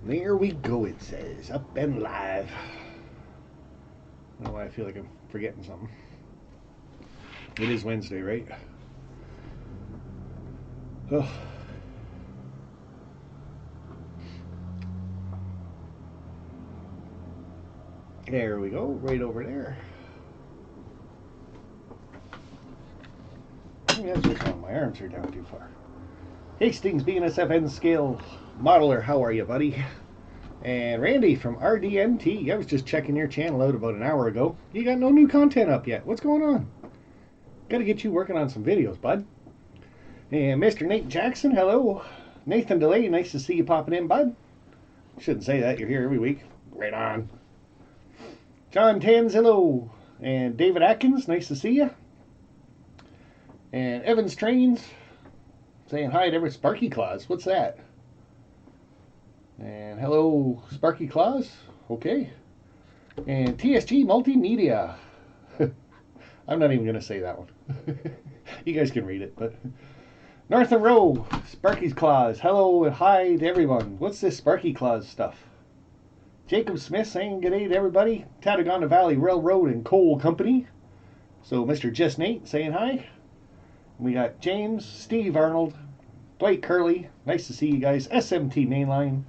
There we go, it says. Up and live. I don't know why I feel like I'm forgetting something. It is Wednesday, right? Oh. There we go, right over there. That's just how my arms are down too far. Hastings BNSFN Scale Modeler, how are you, buddy? And Randy from RDNT, I was just checking your channel out about an hour ago. You got no new content up yet. What's going on? Got to get you working on some videos, bud. And Mr. Nate Jackson, hello. Nathan DeLay, nice to see you popping in, bud. Shouldn't say that, you're here every week. Right on. John Tanzillo and David Atkins, nice to see you. And Evans Trains, saying hi to every Sparky Claus. What's that? And hello, Sparky Claus. Okay. And TSG Multimedia. I'm not even going to say that one. You guys can read it, but Northern Row, Sparky's Claus. Hello and hi to everyone. What's this Sparky Claus stuff? Jacob Smith saying good day to everybody. Tattagona Valley Railroad and Coal Company. So Mr. Just Nate saying hi. We got James, Steve Arnold, Dwight Curley. Nice to see you guys. SMT Mainline.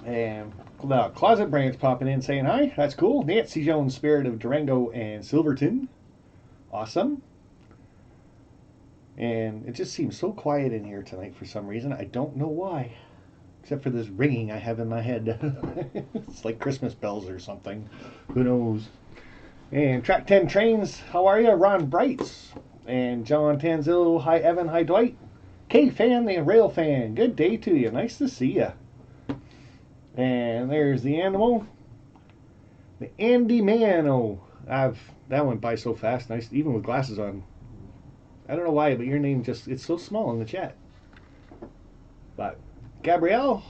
And Closet Branch popping in saying hi. That's cool. Nancy Jones, Spirit of Durango and Silverton. Awesome. And it just seems so quiet in here tonight for some reason. I don't know why. Except for this ringing I have in my head. It's like Christmas bells or something. Who knows? And Track 10 Trains, how are you? Ron Brights. And John Tanzillo, hi Evan, hi Dwight. K-Fan, the Rail Fan, good day to you. Nice to see you. And there's the animal. The Andy Mano. That went by so fast, nice, even with glasses on. I don't know why, but your name just, it's so small in the chat. But Gabrielle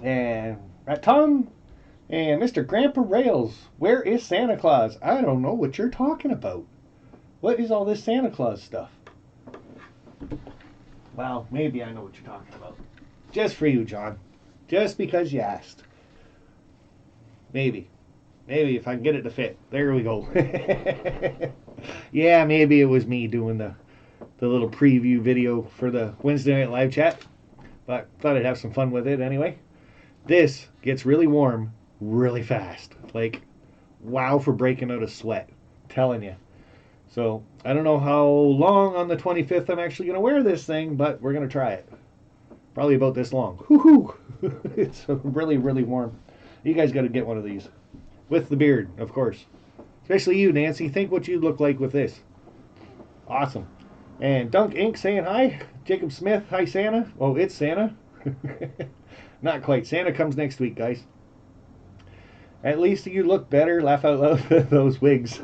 and Raton and Mr. Grandpa Rails. Where is Santa Claus? I don't know what you're talking about. What is all this Santa Claus stuff? Well, maybe I know what you're talking about. Just for you, John. Just because you asked. Maybe. Maybe if I can get it to fit. There we go. Yeah, maybe it was me doing the little preview video for the Wednesday Night Live chat. But thought I'd have some fun with it anyway. This gets really warm really fast. Like, wow for breaking out a sweat. Telling you. So, I don't know how long on the 25th I'm actually going to wear this thing, but we're going to try it. Probably about this long. Woohoo! It's really, really warm. You guys got to get one of these. With the beard, of course. Especially you, Nancy. Think what you'd look like with this. Awesome. And Dunk Inc. saying hi. Jacob Smith, hi Santa. Oh, it's Santa. Not quite. Santa comes next week, guys. At least you look better. Laugh out loud with those wigs.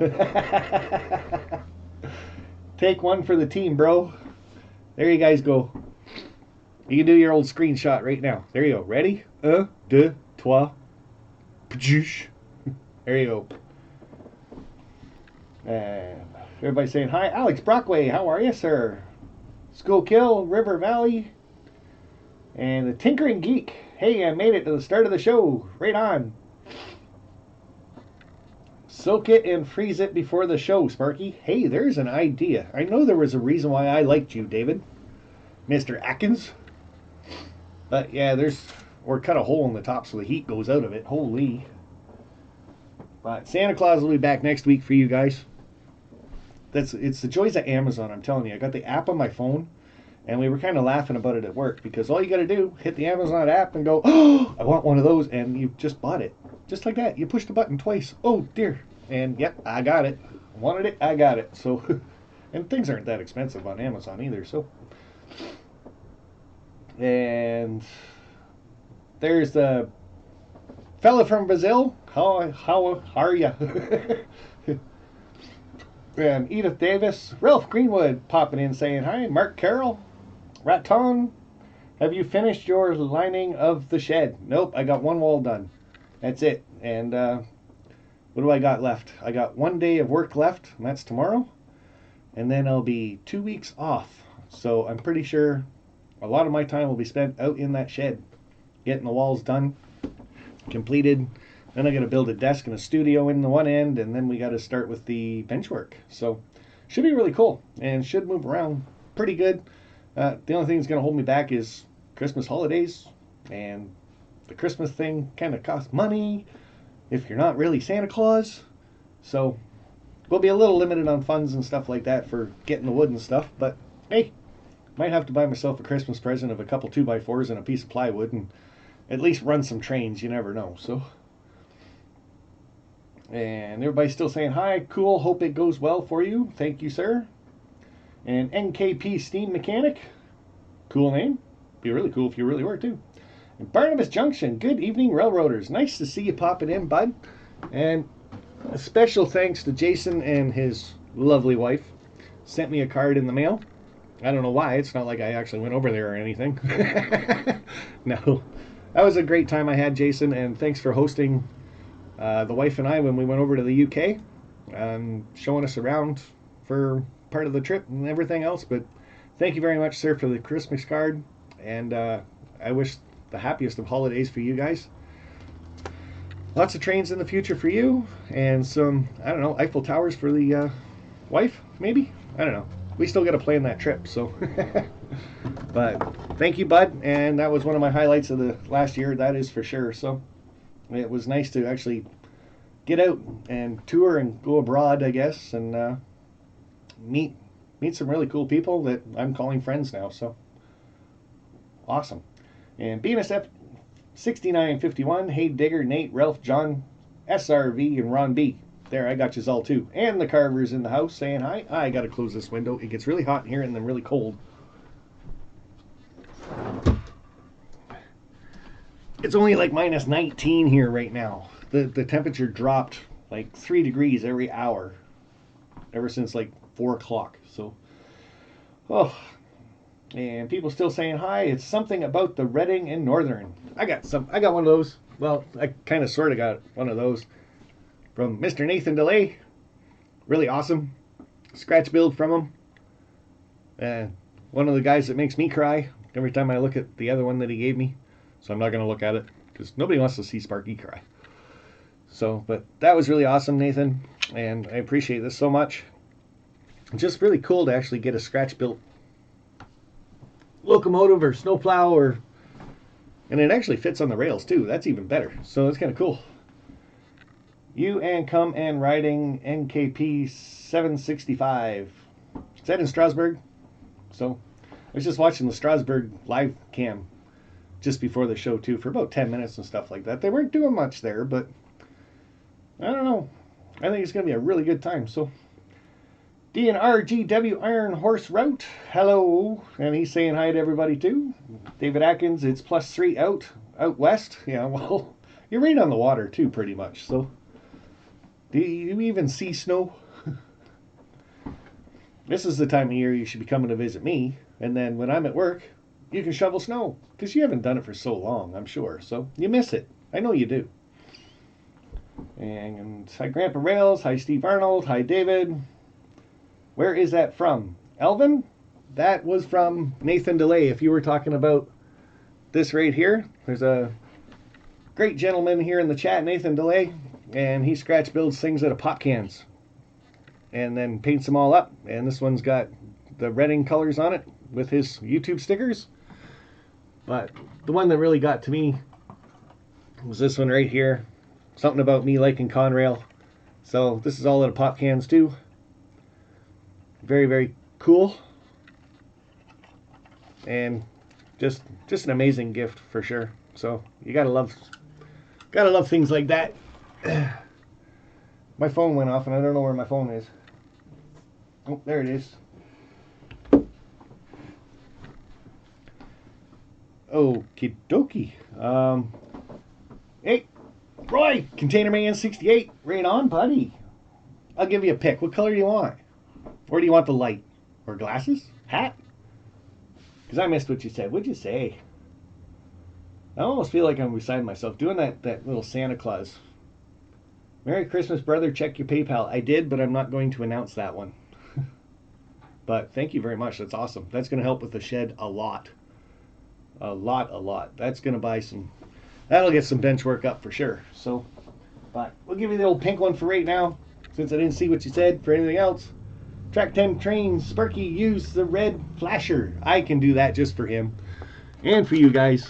Take one for the team, bro. There you guys go. You can do your old screenshot right now. There you go. Ready? 1, 2, 3. Pjoosh. There you go. And everybody saying hi. Alex Brockway, how are you, sir? Skullkill, River Valley. And the Tinkering Geek. Hey, I made it to the start of the show. Right on. Soak it and freeze it before the show, Sparky. Hey, there's an idea. I know there was a reason why I liked you, David. Mr. Atkins. But yeah, or cut a hole in the top so the heat goes out of it. Holy. But Santa Claus will be back next week for you guys. It's the joys of Amazon, I'm telling you. I got the app on my phone, and we were kind of laughing about it at work because all you got to do, hit the Amazon app and go, oh, I want one of those, and you just bought it. Just like that. You push the button twice. Oh, dear. And, yep, I got it. Wanted it, I got it. So, and things aren't that expensive on Amazon either, so. And there's the fella from Brazil. How are you? And Edith Davis, Ralph Greenwood popping in saying hi. Mark Carroll, Raton, have you finished your lining of the shed? Nope, I got one wall done. That's it. And what do I got left? I got 1 day of work left, and that's tomorrow. And then I'll be 2 weeks off. So I'm pretty sure a lot of my time will be spent out in that shed, getting the walls done, completed. Then I got to build a desk and a studio in the one end, and then we got to start with the bench work. So should be really cool and should move around pretty good. The only thing that's going to hold me back is Christmas holidays, and the Christmas thing kind of costs money if you're not really Santa Claus. So we'll be a little limited on funds and stuff like that for getting the wood and stuff. But hey, might have to buy myself a Christmas present of a couple 2x4s and a piece of plywood and at least run some trains. You never know. So, and everybody's still saying hi. Cool. Hope it goes well for you. Thank you, sir. And NKP Steam Mechanic. Cool name. Be really cool if you really were too. And Barnabas Junction. Good evening, Railroaders. Nice to see you popping in, bud. And a special thanks to Jason and his lovely wife. Sent me a card in the mail. I don't know why. It's not like I actually went over there or anything. No. That was a great time I had, Jason, and thanks for hosting the wife and I when we went over to the UK and showing us around for part of the trip and everything else. But thank you very much, sir, for the Christmas card, and I wish the happiest of holidays for you guys. Lots of trains in the future for you, and some, I don't know, Eiffel Towers for the wife, maybe? I don't know. We still got to plan that trip, so. But thank you, bud, and that was one of my highlights of the last year, that is for sure. So it was nice to actually get out and tour and go abroad, I guess, and meet some really cool people that I'm calling friends now. So awesome. And BNSF 6951, Hey Digger, Nate, Ralph, John, SRV, and Ron B. There, I got yous all too. And the Carver's in the house saying hi. I gotta close this window. It gets really hot in here and then really cold. It's only like minus 19 here right now. The temperature dropped like 3 degrees every hour ever since like 4 o'clock. So, oh, and people still saying hi. It's something about the Reading and Northern. I got one of those. Well, I kind of sort of got one of those from Mr. Nathan DeLay. Really awesome. Scratch build from him. And one of the guys that makes me cry every time I look at the other one that he gave me. So I'm not going to look at it because nobody wants to see Sparky cry. So, but that was really awesome, Nathan. And I appreciate this so much. Just really cool to actually get a scratch built locomotive or snowplow, and it actually fits on the rails too. That's even better. So it's kind of cool. You and come and riding NKP 765. Is that in Strasbourg? So I was just watching the Strasbourg live cam just before the show too for about 10 minutes and stuff like that. They weren't doing much there, but I don't know. I think it's going to be a really good time. So DNRGW Iron Horse Route, hello, and he's saying hi to everybody too. David Atkins, it's +3 out west. Yeah, well, you're right on the water too, pretty much. So, do you even see snow? This is the time of year you should be coming to visit me, and then when I'm at work, you can shovel snow because you haven't done it for so long, I'm sure. So you miss it. I know you do. And hi, Grandpa Rails. Hi, Steve Arnold. Hi, David. Where is that from? Elvin? That was from Nathan DeLay. If you were talking about this right here, there's a great gentleman here in the chat, Nathan DeLay, and he scratch builds things out of pop cans and then paints them all up. And this one's got the Reading colors on it with his YouTube stickers. But the one that really got to me was this one right here. Something about me liking Conrail. So this is all out of pop cans too. Very, very cool. And just an amazing gift for sure. So you gotta love things like that. My phone went off and I don't know where my phone is. Oh, there it is. Okie dokie. Hey, Roy, Container Man 68. Right on, buddy. I'll give you a pick. What color do you want? Or do you want the light? Or glasses? Hat? Because I missed what you said. What'd you say? I almost feel like I'm beside myself doing that little Santa Claus. Merry Christmas, brother. Check your PayPal. I did, but I'm not going to announce that one. But thank you very much. That's awesome. That's going to help with the shed a lot. A lot. That's going to buy some, that'll get some bench work up for sure. So, but we'll give you the old pink one for right now, since I didn't see what you said for anything else. Track 10 Train, Sparky used the red flasher. I can do that just for him and for you guys,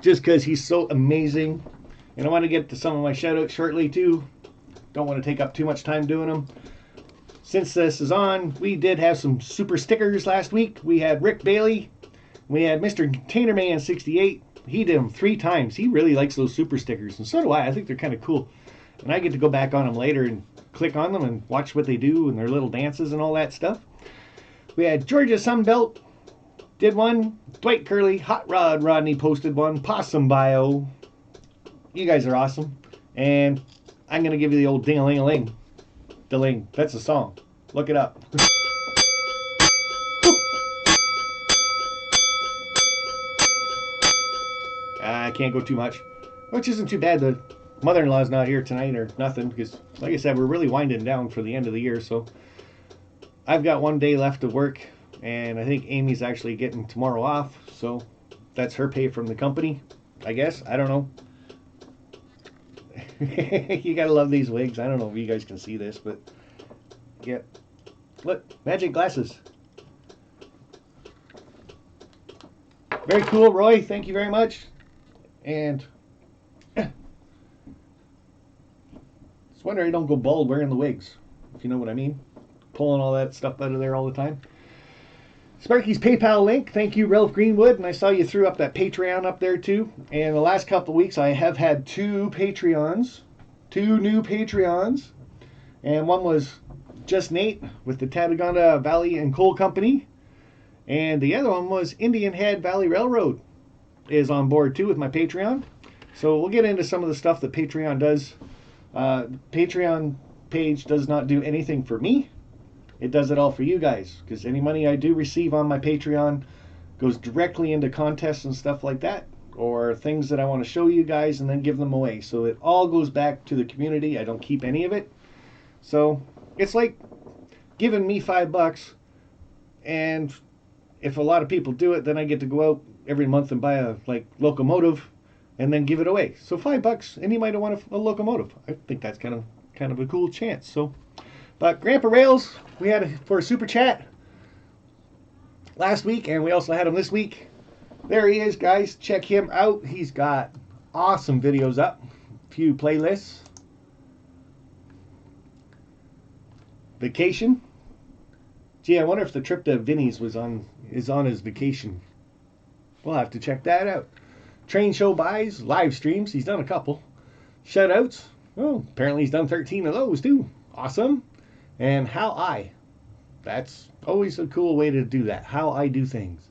just because he's so amazing. And I want to get to some of my shoutouts shortly too. Don't want to take up too much time doing them. Since this is on, we did have some super stickers last week. We had Rick Bailey. We had Mr. Containerman 68. He did them 3 times. He really likes those super stickers, and so do I. I think they're kind of cool. And I get to go back on them later and click on them and watch what they do and their little dances and all that stuff. We had Georgia Sunbelt did one. Dwight Curley, Hot Rod Rodney posted one. Possum Bio. You guys are awesome. And I'm going to give you the old ding-a-ling-a-ling. Deling. That's a song. Look it up. I can't go too much, which isn't too bad. The mother-in-law's not here tonight or nothing, because like I said, we're really winding down for the end of the year. So I've got 1 day left of work, and I think Amy's actually getting tomorrow off, so that's her pay from the company, I guess. I don't know. You gotta love these wigs. I don't know if you guys can see this, but yeah, look, magic glasses. Very cool, Roy. Thank you very much. And it's wonder I don't go bald wearing the wigs, if you know what I mean. Pulling all that stuff out of there all the time. Sparky's PayPal link. Thank you, Ralph Greenwood. And I saw you threw up that Patreon up there too. And the last couple of weeks I have had 2 Patreons. 2 new Patreons. And one was Just Nate with the Tattaganda Valley and Coal Company. And the other one was Indian Head Valley Railroad is on board too with my Patreon. So we'll get into some of the stuff that Patreon does. Patreon page does not do anything for me. It does it all for you guys, because any money I do receive on my Patreon goes directly into contests and stuff like that, or things that I want to show you guys and then give them away. So it all goes back to the community. I don't keep any of it. So it's like giving me $5, and if a lot of people do it, then I get to go out every month and buy a locomotive and then give it away. So $5, and you might want a locomotive. I think that's kind of a cool chance. So, but Grandpa Rails, we had for a super chat last week, and we also had him this week. There he is, guys. Check him out. He's got awesome videos up, a few playlists. Vacation. Gee, I wonder if the trip to Vinny's is on his vacation. We'll have to check that out. Train show buys, live streams. He's done a couple. Shoutouts. Oh, apparently he's done 13 of those too. Awesome. And how I. That's always a cool way to do that. How I do things.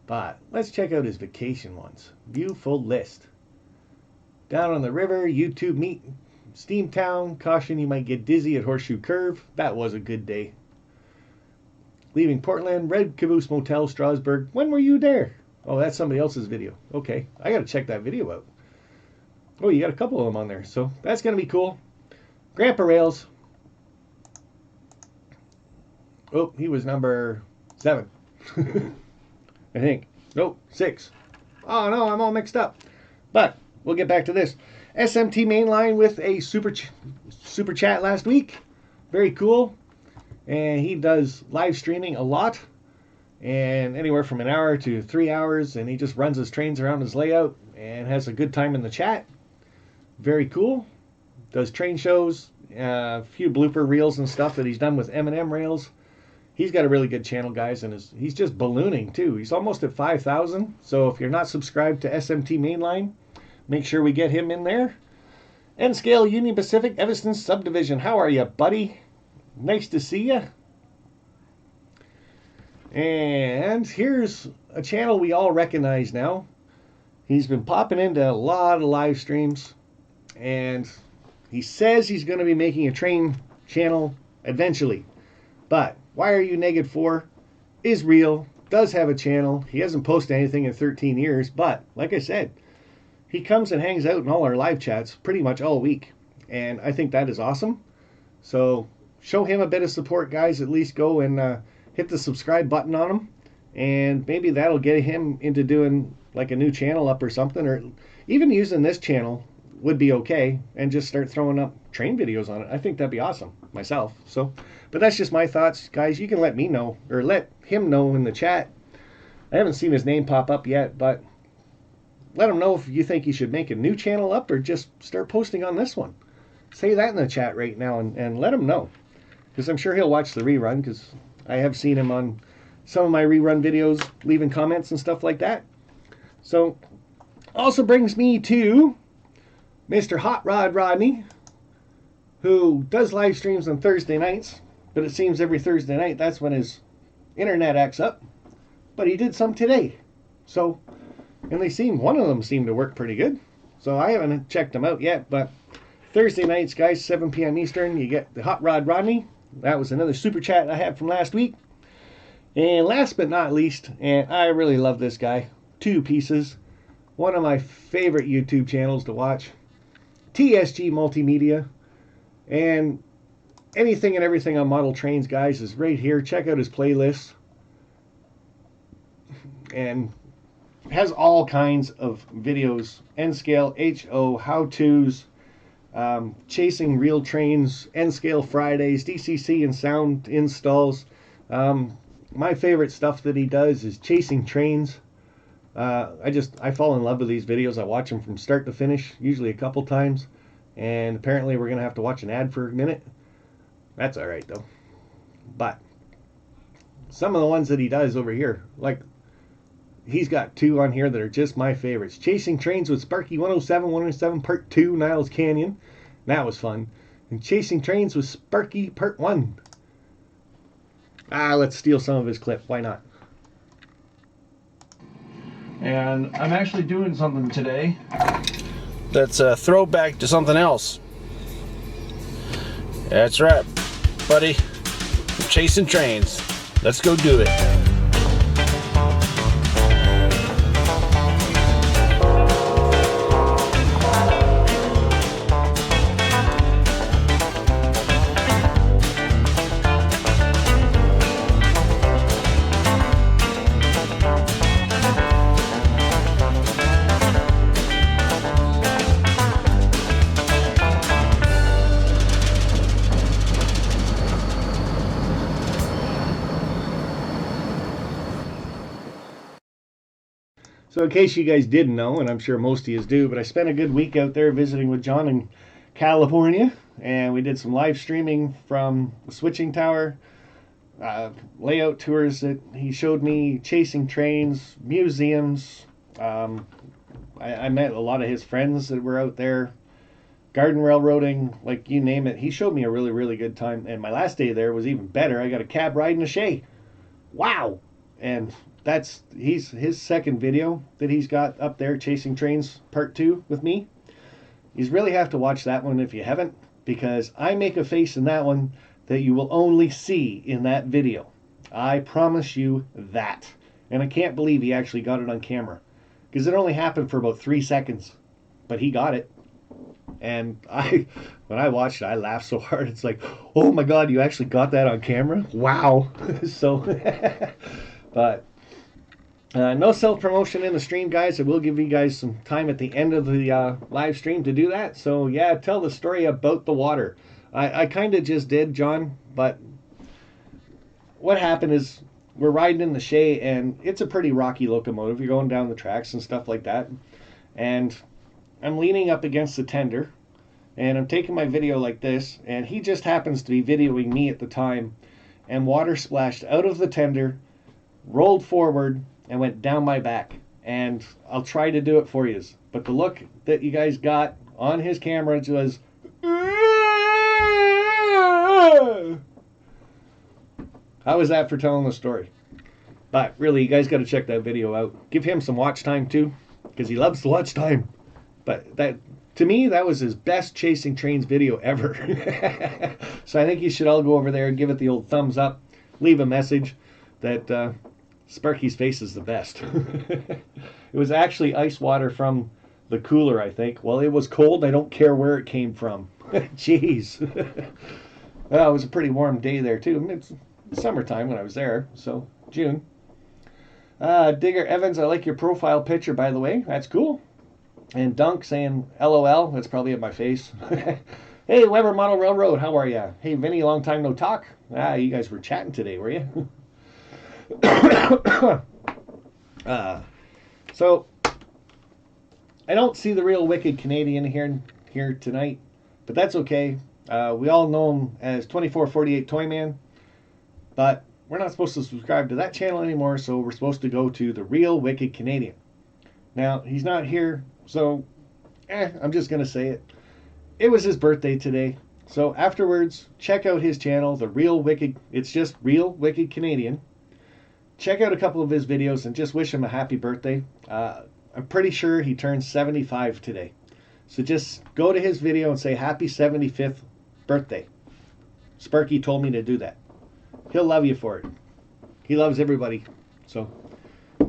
But let's check out his vacation ones. View full list. Down on the river, YouTube meet, Steamtown. Caution, you might get dizzy at Horseshoe Curve. That was a good day. Leaving Portland, Red Caboose Motel, Strasbourg. When were you there? Oh, that's somebody else's video. Okay, I got to check that video out. Oh, you got a couple of them on there, so that's going to be cool. Grandpa Rails. Oh, he was number 7. I think. Nope, 6. Oh, no, I'm all mixed up. But we'll get back to this. SMT Mainline with a super chat last week. Very cool. And he does live streaming a lot. And anywhere from an hour to 3 hours. And he just runs his trains around his layout and has a good time in the chat. Very cool. Does train shows. A few blooper reels and stuff that he's done with M&M rails. He's got a really good channel, guys, and he's just ballooning too. He's almost at 5,000. So if you're not subscribed to SMT Mainline, make sure we get him in there. N-Scale Union Pacific Evanston Subdivision. How are you, buddy? Nice to see you. And here's a channel we all recognize now. He's been popping into a lot of live streams, and he says he's going to be making a train channel eventually. But Why Are You -4 is real, does have a channel. He hasn't posted anything in 13 years, but like I said, he comes and hangs out in all our live chats pretty much all week, and I think that is awesome. So show him a bit of support, guys. At least go and hit the subscribe button on him, and maybe that'll get him into doing like a new channel up or something, or even using this channel would be okay, and just start throwing up train videos on it. I think that'd be awesome myself. So, but that's just my thoughts, guys. You can let me know, or let him know in the chat. I haven't seen his name pop up yet, but let him know if you think he should make a new channel up or just start posting on this one. Say that in the chat right now, and let him know, because I'm sure he'll watch the rerun, because I have seen him on some of my rerun videos leaving comments and stuff like that. So, also brings me to Mr. Hot Rod Rodney, who does live streams on Thursday nights, but it seems every Thursday night that's when his internet acts up. But he did some today. So, and one of them seemed to work pretty good. So I haven't checked them out yet, but Thursday nights, guys, 7 p.m. Eastern, you get the Hot Rod Rodney. That was another super chat I had from last week. And last but not least, and I really love this guy, Two Pieces, one of my favorite YouTube channels to watch, TSG Multimedia, and anything and everything on model trains, guys, is right here. Check out his playlist, and has all kinds of videos, N-scale, HO, how-tos, chasing real trains, N-scale Fridays, DCC and sound installs. My favorite stuff that he does is chasing trains. I fall in love with these videos. I watch them from start to finish, usually a couple times. And apparently we're going to have to watch an ad for a minute. That's alright though. But some of the ones that he does over here, like he's got two on here that are just my favorites. Chasing Trains with Sparky 107 Part 2, Niles Canyon. That was fun. And Chasing Trains with Sparky Part 1. Let's steal some of his clip. Why not? And I'm actually doing something today that's a throwback to something else. That's right, buddy. Chasing trains. Let's go do it. So in case you guys didn't know, and I'm sure most of you do, but I spent a good week out there visiting with John in California, and we did some live streaming from the switching tower, layout tours that he showed me, chasing trains, museums. I met a lot of his friends that were out there, garden railroading, like you name it. He showed me a really, really good time, and my last day there was even better. I got a cab ride in a Shay. Wow! And that's his second video that he's got up there, Chasing Trains Part 2 with me. You really have to watch that one if you haven't, because I make a face in that one that you will only see in that video. I promise you that. And I can't believe he actually got it on camera, because it only happened for about 3 seconds, but he got it. And when I watched it, I laughed so hard. It's like, oh my God, you actually got that on camera? Wow. So, but no self-promotion in the stream, guys. I will give you guys some time at the end of the live stream to do that. So yeah, tell the story about the water. I kind of just did, John, but what happened is we're riding in the Shay, and it's a pretty rocky locomotive. You're going down the tracks and stuff like that. And I'm leaning up against the tender, and I'm taking my video like this, and he just happens to be videoing me at the time, and water splashed out of the tender, rolled forward, and went down my back. And I'll try to do it for you, but the look that you guys got on his camera was, how was that for telling the story? But really, you guys got to check that video out. Give him some watch time too, because he loves to watch time. But that, to me, that was his best Chasing Trains video ever. So I think you should all go over there and give it the old thumbs up. Leave a message that Sparky's face is the best. It was actually ice water from the cooler, I think. Well, it was cold. I don't care where it came from. Jeez. Well, it was a pretty warm day there, too. It's summertime when I was there, so June. Digger Evans, I like your profile picture, by the way. That's cool. And Dunk saying LOL. That's probably at my face. Hey, Weber Model Railroad, how are ya? Hey, Vinny, long time no talk. You guys were chatting today, were you? So, I don't see the real wicked Canadian here tonight, but that's okay. We all know him as 2448 Toyman, but we're not supposed to subscribe to that channel anymore, so we're supposed to go to the real wicked Canadian. Now, he's not here, so I'm just going to say it. It was his birthday today, so afterwards, check out his channel, The Real Wicked. It's just Real Wicked Canadian. Check out a couple of his videos and just wish him a happy birthday. I'm pretty sure he turns 75 today. So just go to his video and say happy 75th birthday. Sparky told me to do that. He'll love you for it. He loves everybody. So,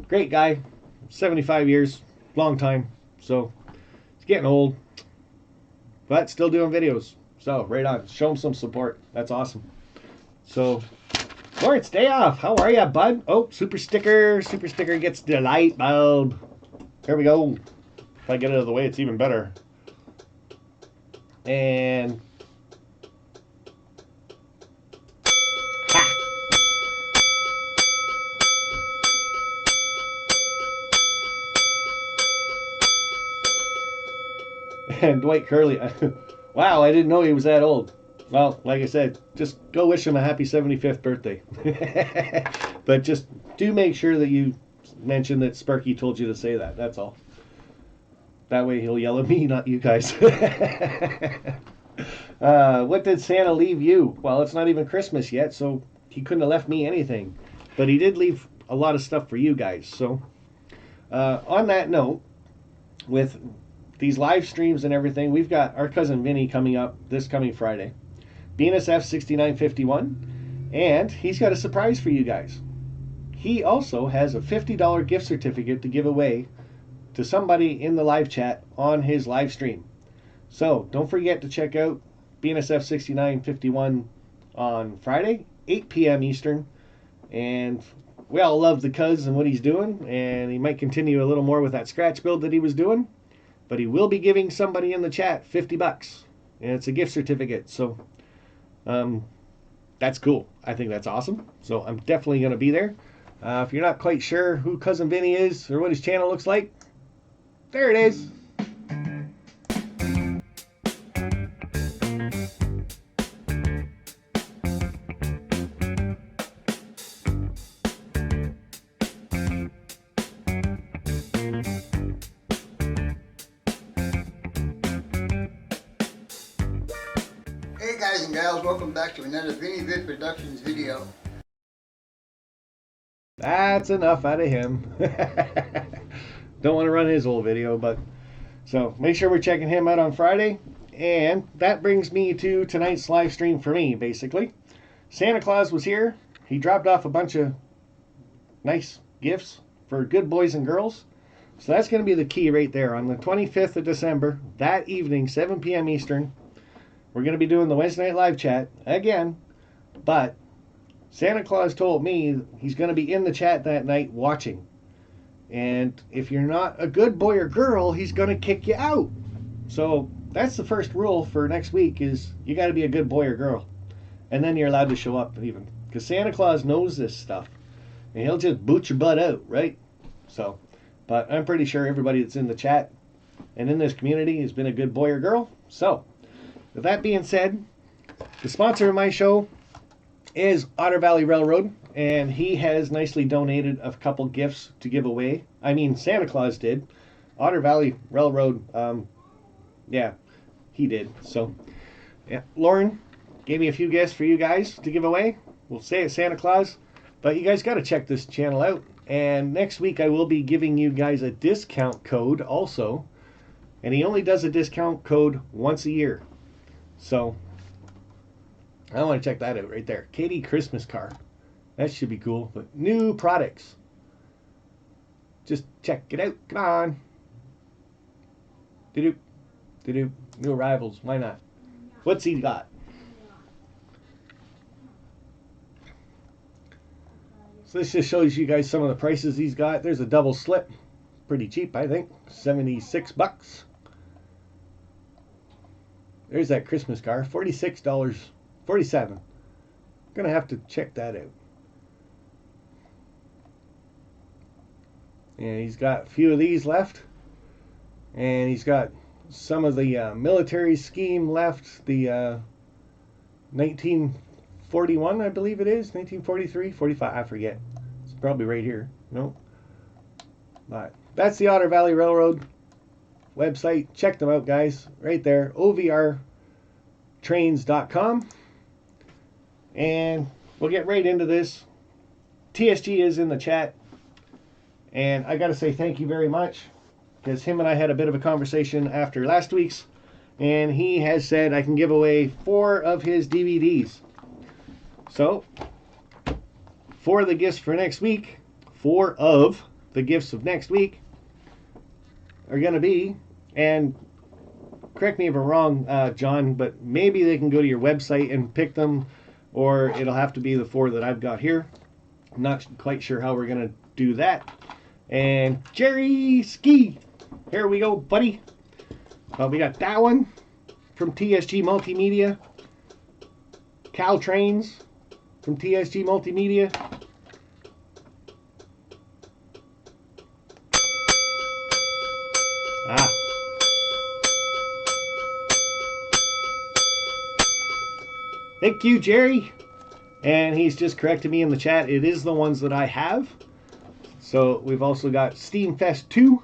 great guy. 75 years. Long time. So, he's getting old. But still doing videos. So, right on. Show him some support. That's awesome. So, Lawrence, day off. How are ya, bud? Oh, super sticker. Super sticker gets the light bulb. There we go. If I get it out of the way, it's even better. And... ha! And Dwight Curley. Wow, I didn't know he was that old. Well, like I said, just go wish him a happy 75th birthday. But just do make sure that you mention that Sparky told you to say that. That's all. That way he'll yell at me, not you guys. What did Santa leave you? Well, it's not even Christmas yet, so he couldn't have left me anything. But he did leave a lot of stuff for you guys. So on that note, with these live streams and everything, we've got our cousin Vinny coming up this coming Friday. BNSF 6951. And he's got a surprise for you guys. He also has a $50 gift certificate to give away to somebody in the live chat on his live stream. So don't forget to check out BNSF 6951 on Friday, 8 p.m. Eastern. And we all love the cuz and what he's doing. And he might continue a little more with that scratch build that he was doing. But he will be giving somebody in the chat $50. And it's a gift certificate. So that's cool. I think that's awesome. So I'm definitely going to be there. If you're not quite sure who Cousin Vinny is or what his channel looks like, there it is. Hey guys and gals, welcome back to another Vinny Vid Productions video. That's enough out of him. Don't want to run his whole video, but so make sure we're checking him out on Friday. And that brings me to tonight's live stream for me, basically. Santa Claus was here. He dropped off a bunch of nice gifts for good boys and girls. So that's going to be the key right there. On the 25th of December, that evening, 7 p.m. Eastern, we're going to be doing the Wednesday Night Live Chat again. But Santa Claus told me he's going to be in the chat that night watching. And if you're not a good boy or girl, he's going to kick you out. So that's the first rule for next week is you got to be a good boy or girl. And then you're allowed to show up even. Because Santa Claus knows this stuff. And he'll just boot your butt out, right? So, but I'm pretty sure everybody that's in the chat and in this community has been a good boy or girl. So, with that being said, the sponsor of my show is Otter Valley Railroad, and he has nicely donated a couple gifts to give away. I mean, Santa Claus did. Otter Valley Railroad, yeah, he did. So, yeah, Lauren gave me a few gifts for you guys to give away. We'll say it's Santa Claus, but you guys got to check this channel out. And next week I will be giving you guys a discount code also, and he only does a discount code once a year. So, I want to check that out right there. Katie Christmas card. That should be cool. But new products. Just check it out. Come on. Do-do. Do-do. New arrivals. Why not? What's he got? So this just shows you guys some of the prices he's got. There's a double slip. Pretty cheap, I think. 76 bucks. There's that Christmas car. $46. 47. Gonna have to check that out. And he's got a few of these left. And he's got some of the military scheme left. The 1941, I believe it is. 1943, 45, I forget. It's probably right here. No. But that's the Otter Valley Railroad website. Check them out, guys. Right there. OVRtrains.com. And we'll get right into this. TSG is in the chat. And I got to say thank you very much, because him and I had a bit of a conversation after last week's, and he has said I can give away 4 of his DVDs. So, 4 of the gifts for next week, 4 of the gifts of next week are going to be, and correct me if I'm wrong, John, but maybe they can go to your website and pick them, or it'll have to be the 4 that I've got here. I'm not quite sure how we're going to do that. And Jerry Ski, here we go, buddy. We got that one from TSG Multimedia. Cal Trains from TSG Multimedia. Thank you, Jerry. And he's just corrected me in the chat. It is the ones that I have. So we've also got Steamfest 2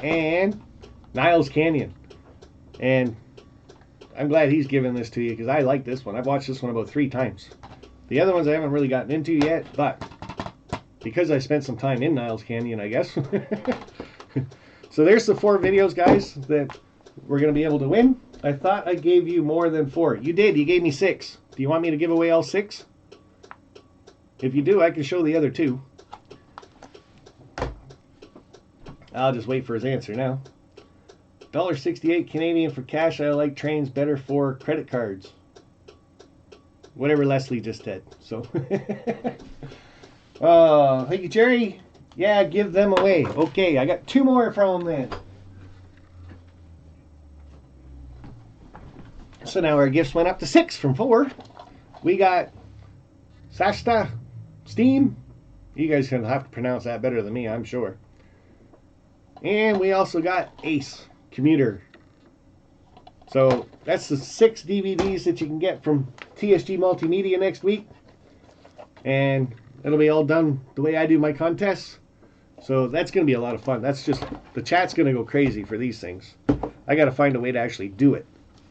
and Niles Canyon. And I'm glad he's giving this to you, because I like this one. I've watched this one about 3 times. The other ones I haven't really gotten into yet, but because I spent some time in Niles Canyon, I guess. So there's the 4 videos, guys, that we're going to be able to win. I thought I gave you more than 4. You did. You gave me 6. Do you want me to give away all 6? If you do, I can show the other 2. I'll just wait for his answer now. $1.68 Canadian for cash. I like trains better for credit cards. Whatever Leslie just said. So, thank you, Jerry. Yeah, give them away. Okay, I got 2 more from them then. So now our gifts went up to 6 from 4. We got Sashta Steam. You guys can have to pronounce that better than me, I'm sure. And we also got Ace Commuter. So that's the 6 DVDs that you can get from TSG Multimedia next week. And it'll be all done the way I do my contests. So that's going to be a lot of fun. That's just, the chat's going to go crazy for these things. I got to find a way to actually do it.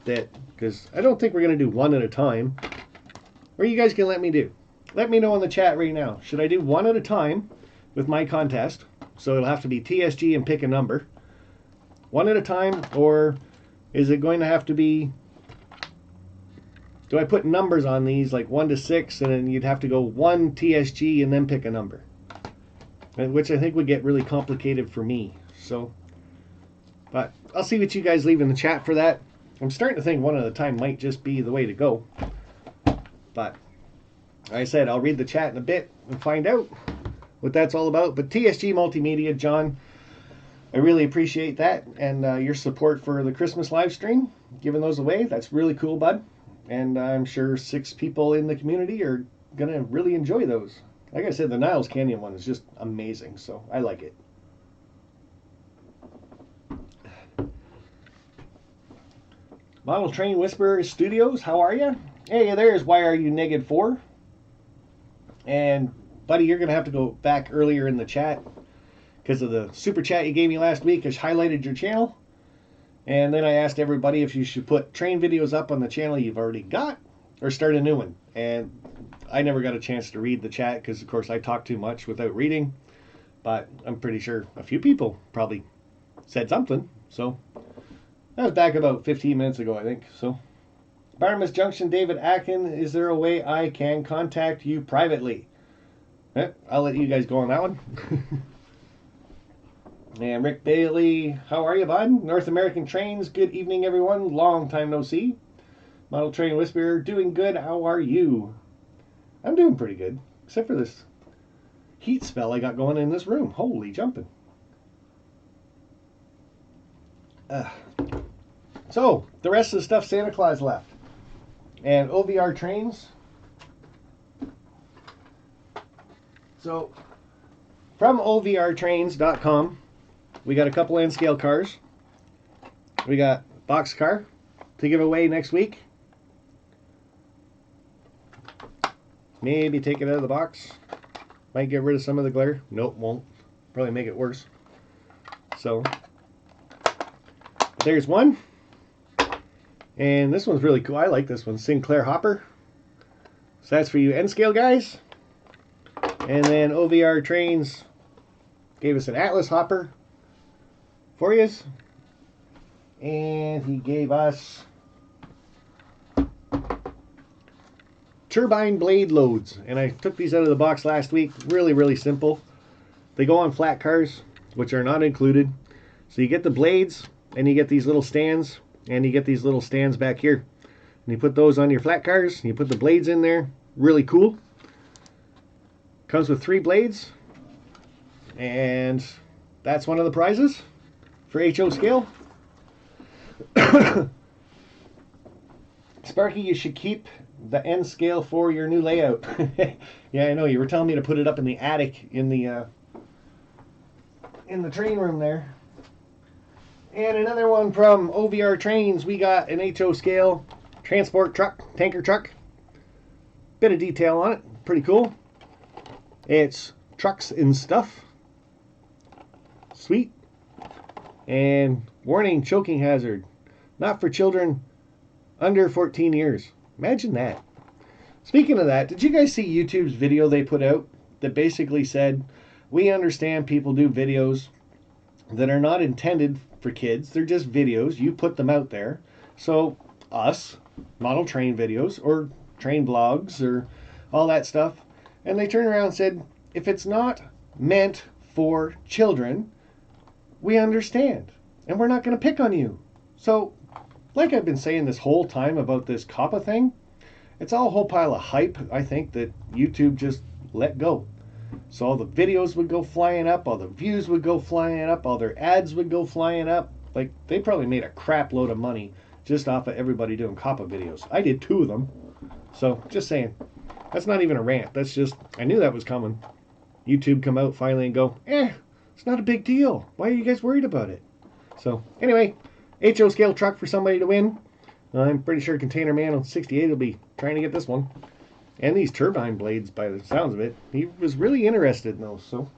Because I don't think we're going to do 1 at a time. Or you guys can let me do. Let me know in the chat right now. Should I do 1 at a time with my contest? So it'll have to be TSG and pick a number. 1 at a time, or is it going to have to be... Do I put numbers on these, like 1 to 6, and then you'd have to go 1 TSG and then pick a number? Which I think would get really complicated for me. So, but I'll see what you guys leave in the chat for that. I'm starting to think 1 at a time might just be the way to go. But, like I said, I'll read the chat in a bit and find out what that's all about. But TSG Multimedia, John, I really appreciate that. And your support for the Christmas live stream, giving those away. That's really cool, bud. And I'm sure 6 people in the community are going to really enjoy those. Like I said, the Niles Canyon one is just amazing. So I like it. Model Train Whisperer Studios, how are you? Hey, there's Why Are You Negative 4? And, buddy, you're going to have to go back earlier in the chat because of the super chat you gave me last week. I highlighted your channel. And then I asked everybody if you should put train videos up on the channel you've already got or start a new one. And I never got a chance to read the chat because, of course, I talk too much without reading. But I'm pretty sure a few people probably said something. So that was back about 15 minutes ago, I think. So, Barnabas Junction, David Atkin, is there a way I can contact you privately? I'll let you guys go on that one. And Rick Bailey, how are you, bud? North American Trains, good evening, everyone. Long time no see. Model Train Whisperer, doing good. How are you? I'm doing pretty good. Except for this heat spell I got going in this room. Holy jumping. So, the rest of the stuff Santa Claus left. And OVR trains. So, from OVRtrains.com, we got a couple N scale cars. We got box car to give away next week. Maybe take it out of the box. Might get rid of some of the glare. Nope, won't. Probably make it worse. So, there's one. And this one's really cool. I like this one. Sinclair Hopper. So that's for you N-scale guys. And then OVR Trains gave us an Atlas Hopper for you. And he gave us turbine blade loads. And I took these out of the box last week. Really, really simple. They go on flat cars, which are not included. So you get the blades, and you get these little stands, and you get these little stands back here. And you put those on your flat cars, and you put the blades in there. Really cool. Comes with 3 blades. And that's one of the prizes for HO scale. Sparky, you should keep the N scale for your new layout. Yeah, I know. You were telling me to put it up in the attic in the train room there. And another one from OVR Trains. We got an HO scale transport truck, tanker truck. Bit of detail on it. Pretty cool. It's trucks and stuff. Sweet. And warning, choking hazard. Not for children under 14 years. Imagine that. Speaking of that, did you guys see YouTube's video they put out that basically said, we understand people do videos that are not intended for kids. They're just videos. You put them out there. So us, model train videos or train vlogs or all that stuff. And they turned around and said, if it's not meant for children, we understand. And we're not going to pick on you. So, like I've been saying this whole time about this COPPA thing, it's all a whole pile of hype, I think, that YouTube just let go. So all the videos would go flying up, all the views would go flying up, all their ads would go flying up. Like, they probably made a crap load of money just off of everybody doing COPPA videos. I did 2 of them. So, just saying. That's not even a rant. That's just, I knew that was coming. YouTube come out finally and go, it's not a big deal. Why are you guys worried about it? So, anyway, HO scale truck for somebody to win. I'm pretty sure Container Man on 68 will be trying to get this one. And these turbine blades, by the sounds of it. He was really interested in those, so.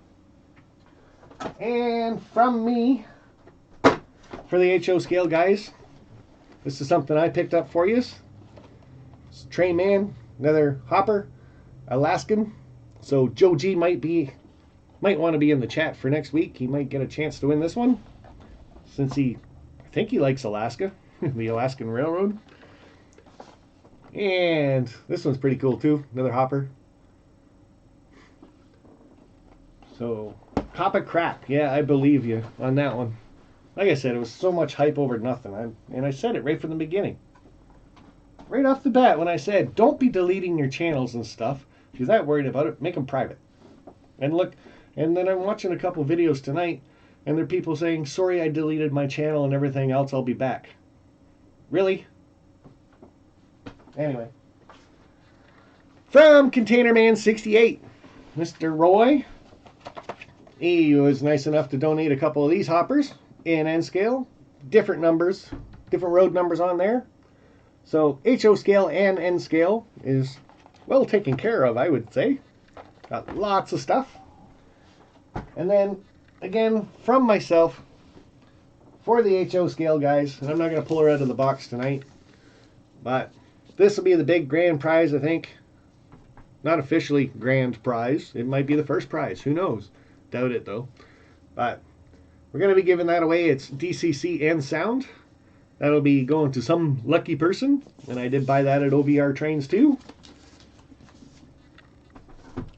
And from me, for the HO scale guys, this is something I picked up for you. It's Train Man, another hopper, Alaskan. So Joe G might want to be in the chat for next week. He might get a chance to win this one, since I think he likes Alaska, the Alaskan Railroad. And this one's pretty cool too, another hopper. So, COPPA crap. Yeah, I believe you on that one. Like I said, it was so much hype over nothing. And I said it right from the beginning. Right off the bat when I said, don't be deleting your channels and stuff. If you're that worried about it, make them private. And look, and then I'm watching a couple videos tonight, and there are people saying, sorry I deleted my channel and everything else, I'll be back. Really? Anyway. From Container Man 68, Mr. Roy. He was nice enough to donate a couple of these hoppers in N scale. Different numbers, different road numbers on there. So HO scale and N scale is well taken care of, I would say. Got lots of stuff. And then, again, from myself, for the HO scale guys, and I'm not going to pull her out of the box tonight, but this will be the big grand prize, I think. Not officially grand prize. It might be the first prize. Who knows? Doubt it, though. But we're going to be giving that away. It's DCC and sound. That'll be going to some lucky person. And I did buy that at OVR Trains, too.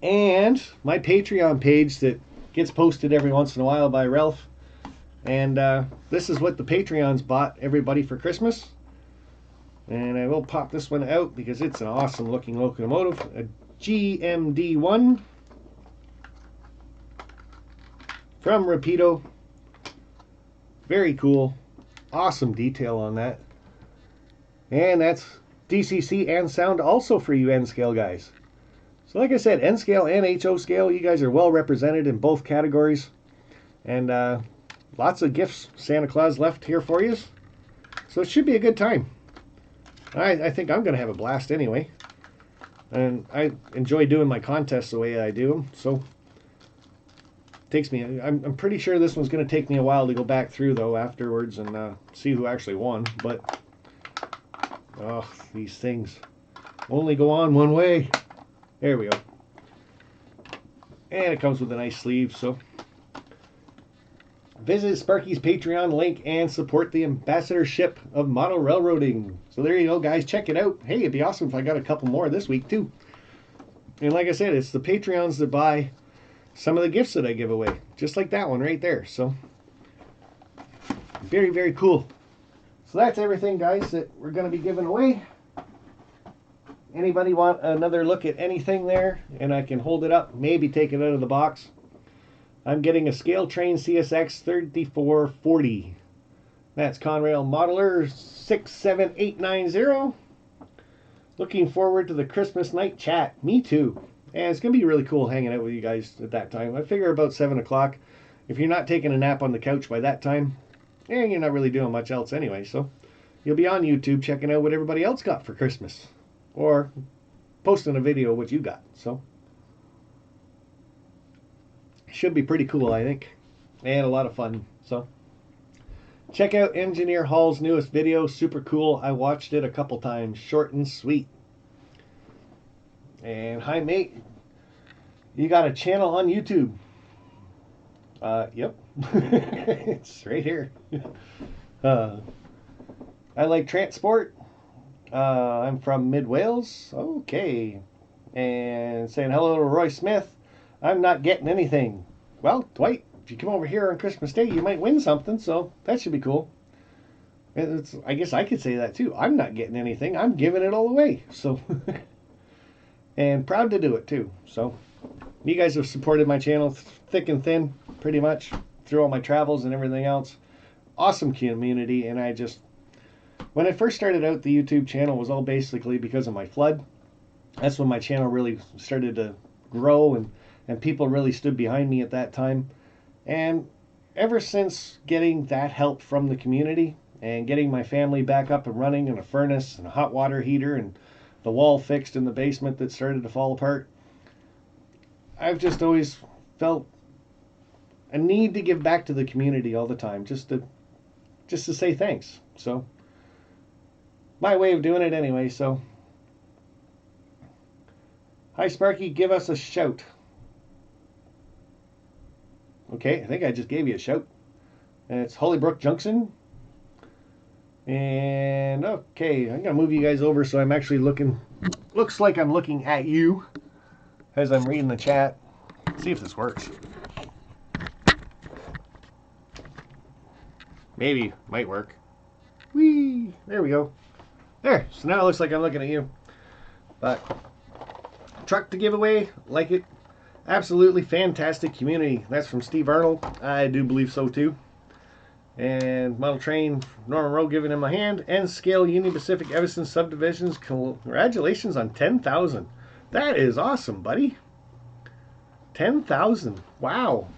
And my Patreon page that gets posted every once in a while by Ralph. And this is what the Patreons bought everybody for Christmas. And I will pop this one out because it's an awesome looking locomotive. A GMD1 from Rapido. Very cool. Awesome detail on that. And that's DCC and sound also for you N-scale guys. So like I said, N-scale and HO scale, you guys are well represented in both categories. And lots of gifts Santa Claus left here for you. So it should be a good time. I think I'm going to have a blast anyway. And I enjoy doing my contests the way I do them. So takes me. I'm pretty sure this one's going to take me a while to go back through though afterwards and see who actually won. But oh, these things only go on one way. There we go. And it comes with a nice sleeve. So visit Sparky's Patreon link and support the ambassadorship of model railroading. So there you go, guys. Check it out. Hey, it'd be awesome if I got a couple more this week too. And like I said, it's the Patreons that buy some of the gifts that I give away, just like that one right there. So very, very cool. So that's everything, guys, that we're going to be giving away. Anybody want another look at anything there? And I can hold it up, maybe take it out of the box. I'm getting a Scale Train CSX 3440. That's Conrail Modeler 67890. Looking forward to the Christmas night chat. Me too. And it's going to be really cool hanging out with you guys at that time. I figure about 7 o'clock. If you're not taking a nap on the couch by that time, you're not really doing much else anyway. So you'll be on YouTube checking out what everybody else got for Christmas. Or posting a video of what you got. So should be pretty cool, I think. And a lot of fun. So check out Engineer Hall's newest video. Super cool. I watched it a couple times. Short and sweet. And hi, mate. You got a channel on YouTube. Yep. It's right here. I like transport. I'm from Mid Wales. Okay. And saying hello to Roy Smith. I'm not getting anything. Well, Dwight, if you come over here on Christmas Day, you might win something, so that should be cool. I guess I could say that too. I'm not getting anything. I'm giving it all away. So, and proud to do it too. So, you guys have supported my channel thick and thin, pretty much, through all my travels and everything else. Awesome community, and when I first started out, the YouTube channel was all basically because of my flood. That's when my channel really started to grow, and people really stood behind me at that time. And ever since getting that help from the community and getting my family back up and running, and a furnace and a hot water heater and the wall fixed in the basement that started to fall apart, I've just always felt a need to give back to the community all the time, just to say thanks. So my way of doing it anyway. So hi Sparky, give us a shout. Okay, I think I just gave you a shout. And it's Hollybrook Junction. And okay, I'm gonna move you guys over so I'm actually looking. Looks like I'm looking at you as I'm reading the chat. See if this works. Maybe, might work. Whee! There we go. There. So now it looks like I'm looking at you. But truck to give away, like it. Absolutely fantastic community. That's from Steve Arnold. I do believe so too. And Model Train Norman Rowe giving him a hand. And Scale Union Pacific Everson Subdivisions. Congratulations on 10,000. That is awesome, buddy. 10,000. Wow.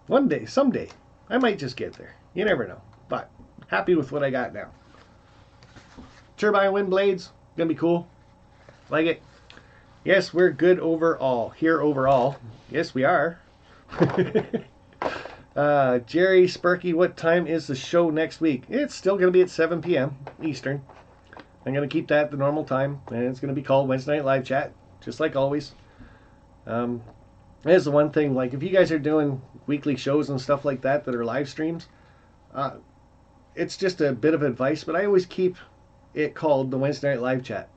One day, someday, I might just get there. You never know. But happy with what I got now. Turbine wind blades. Gonna be cool. Like it. Yes, we're good overall. Here overall. Yes, we are. Jerry, Sparky, what time is the show next week? It's still going to be at 7 p.m. Eastern. I'm going to keep that the normal time. And it's going to be called Wednesday Night Live Chat, just like always. There's the one thing, like if you guys are doing weekly shows and stuff like that are live streams, it's just a bit of advice, but I always keep it called the Wednesday Night Live Chat.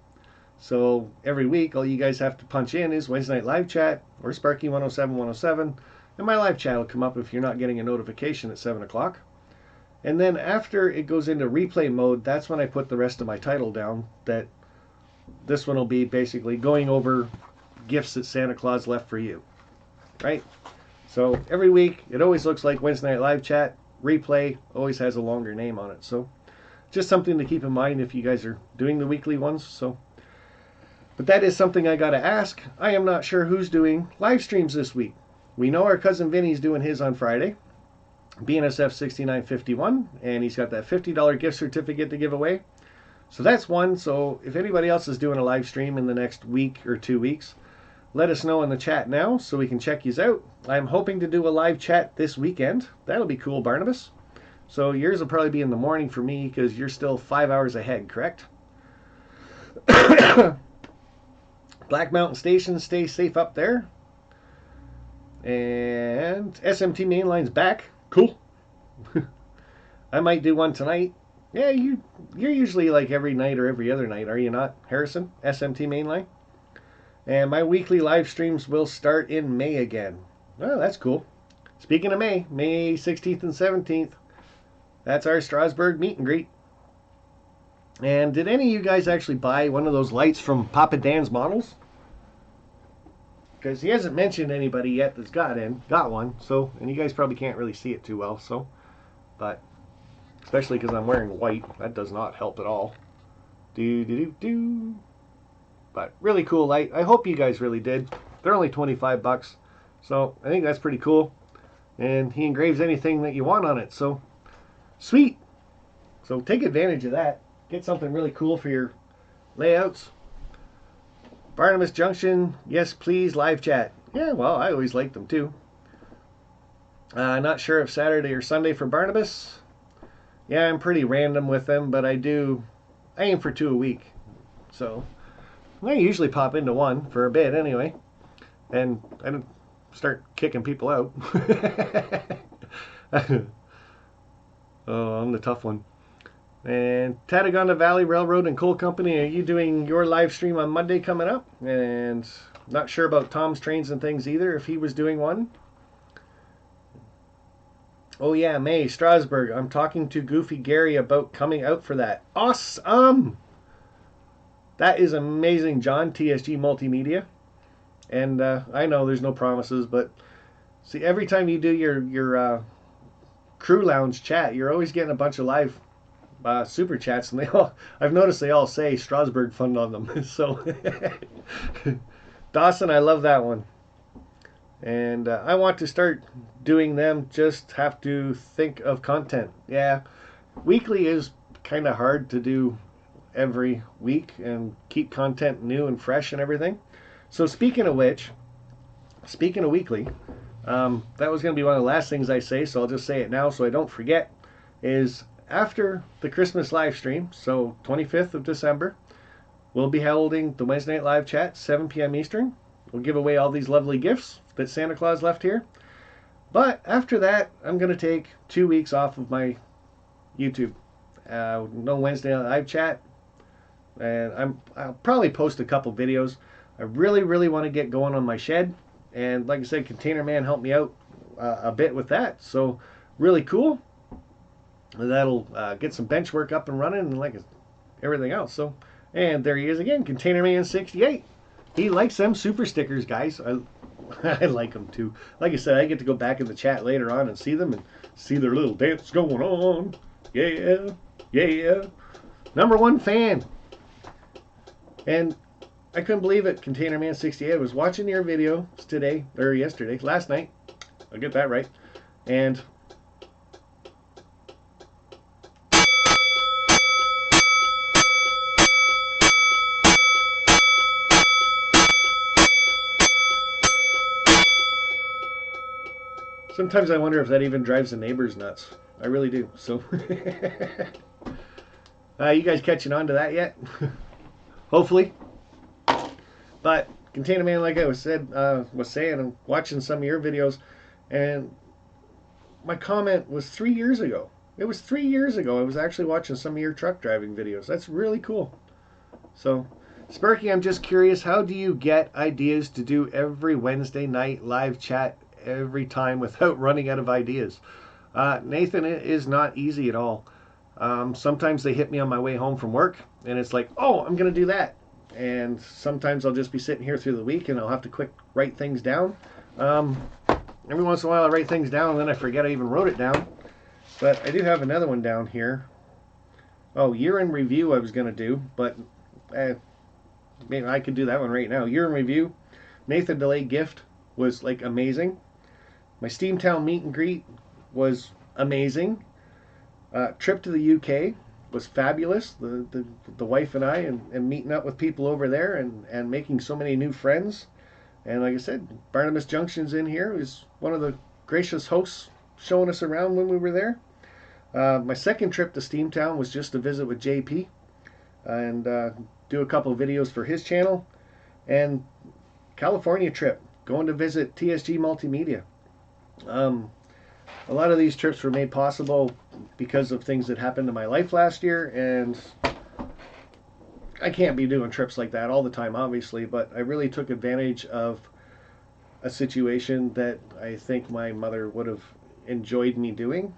So every week, all you guys have to punch in is Wednesday Night Live Chat or Sparky 107, and my live chat will come up if you're not getting a notification at 7 o'clock. And then after it goes into replay mode, that's when I put the rest of my title down that this one will be basically going over gifts that Santa Claus left for you, right? So every week, it always looks like Wednesday Night Live Chat. Replay always has a longer name on it. So just something to keep in mind if you guys are doing the weekly ones. So, but that is something I got to ask. I am not sure who's doing live streams this week. We know our cousin Vinny's doing his on Friday, BNSF 6951, and he's got that $50 gift certificate to give away. So that's one. So if anybody else is doing a live stream in the next week or 2 weeks, let us know in the chat now so we can check yous out. I'm hoping to do a live chat this weekend. That'll be cool, Barnabas. So yours will probably be in the morning for me because you're still 5 hours ahead, correct? Black Mountain Station, stay safe up there. And SMT Mainline's back. Cool. I might do one tonight. Yeah, you're usually like every night or every other night, are you not, Harrison? SMT Mainline? And my weekly live streams will start in May again. Oh, that's cool. Speaking of May, May 16th and 17th, that's our Strasbourg meet and greet. And did any of you guys actually buy one of those lights from Papa Dan's Models? Because he hasn't mentioned anybody yet that's got one. So, and you guys probably can't really see it too well. So, but especially because I'm wearing white, that does not help at all. Do. But really cool light. I hope you guys really did. They're only 25 bucks. So I think that's pretty cool. And he engraves anything that you want on it. So sweet. So take advantage of that. Get something really cool for your layouts. Barnabas Junction, yes please, live chat. Yeah, well, I always liked them too. Not sure if Saturday or Sunday for Barnabas. Yeah, I'm pretty random with them, but I aim for 2 a week. So I usually pop into one for a bit anyway, and I don't start kicking people out. Oh, I'm the tough one. And Tatagonda Valley Railroad and Coal Company, are you doing your live stream on Monday coming up? And not sure about Tom's Trains and Things either, if he was doing one. Oh yeah, May, Strasbourg. I'm talking to Goofy Gary about coming out for that. Awesome! That is amazing, John, TSG Multimedia. And I know there's no promises, but see, every time you do your crew lounge chat, you're always getting a bunch of live super chats, and I've noticed they all say Strasbourg Fund on them. So, Dawson, I love that one. And I want to start doing them, just have to think of content. Yeah, weekly is kind of hard to do every week and keep content new and fresh and everything. So speaking of which, speaking of weekly, that was going to be one of the last things I say, so I'll just say it now so I don't forget, is after the Christmas live stream, so 25th of December, we'll be holding the Wednesday Night Live Chat, 7 p.m. Eastern. We'll give away all these lovely gifts that Santa Claus left here. But after that, I'm going to take 2 weeks off of my YouTube. No Wednesday Night Live Chat. And I'll probably post a couple videos. I really want to get going on my shed, and like I said, Container Man helped me out a bit with that, so really cool. That'll get some bench work up and running, and like everything else. So, and there he is again, Container Man 68. He likes them super stickers, guys. I like them too. Like I said, I get to go back in the chat later on and see them and see their little dance going on. Yeah. #1 fan. And I couldn't believe it, Container Man 68. I was watching your video today, or yesterday, last night. I'll get that right. And sometimes I wonder if that even drives the neighbors nuts. I really do. So, you guys catching on to that yet? Hopefully. But Container Man, like I was saying, I'm watching some of your videos, and my comment was 3 years ago. It was 3 years ago. I was actually watching some of your truck driving videos. That's really cool. So, Sparky, I'm just curious, how do you get ideas to do every Wednesday night live chat every time without running out of ideas? Nathan, it is not easy at all. Sometimes they hit me on my way home from work, and it's like, oh, I'm going to do that. and sometimes I'll just be sitting here through the week and I'll have to quick write things down. Every once in a while I write things down and then I forget I even wrote it down. But I do have another one down here. Oh, year in review I was going to do, but maybe I could do that one right now. Year in review. Nathan DeLay gift was like amazing. My Steamtown meet and greet was amazing. Trip to the UK was fabulous. The wife and I and meeting up with people over there and making so many new friends. And like I said, Barnabas Junction's in here. He was one of the gracious hosts showing us around when we were there. My second trip to Steamtown was just to visit with JP and do a couple of videos for his channel. And California trip, going to visit TSG Multimedia. A lot of these trips were made possible because of things that happened in my life last year, and I can't be doing trips like that all the time, obviously, but I really took advantage of a situation that I think my mother would have enjoyed me doing.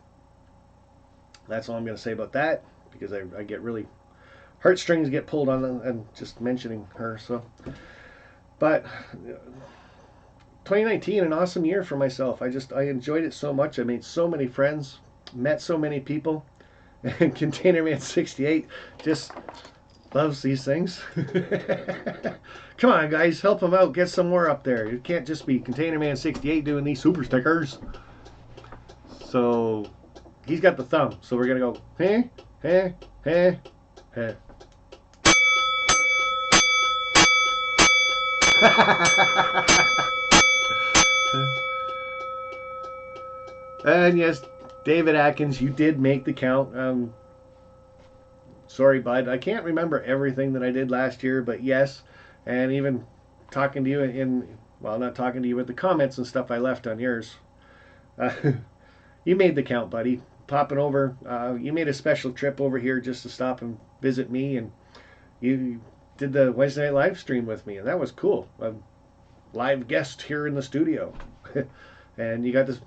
That's all I'm going to say about that, because I get really, heartstrings get pulled on and just mentioning her. So, but 2019, an awesome year for myself. I enjoyed it so much. I made so many friends, met so many people, and Containerman 68 just loves these things. Come on, guys, help him out. Get some more up there. It can't just be Containerman 68 doing these super stickers. So he's got the thumb. So we're gonna go, hey, hey, hey, hey. And yes, David Atkins, you did make the count. Sorry, bud. I can't remember everything that I did last year, but yes. And even talking to you well, not talking to you, but the comments and stuff I left on yours. You made the count, buddy. Popping over. You made a special trip over here just to stop and visit me, and you did the Wednesday night live stream with me, and that was cool. A live guest here in the studio. And you got this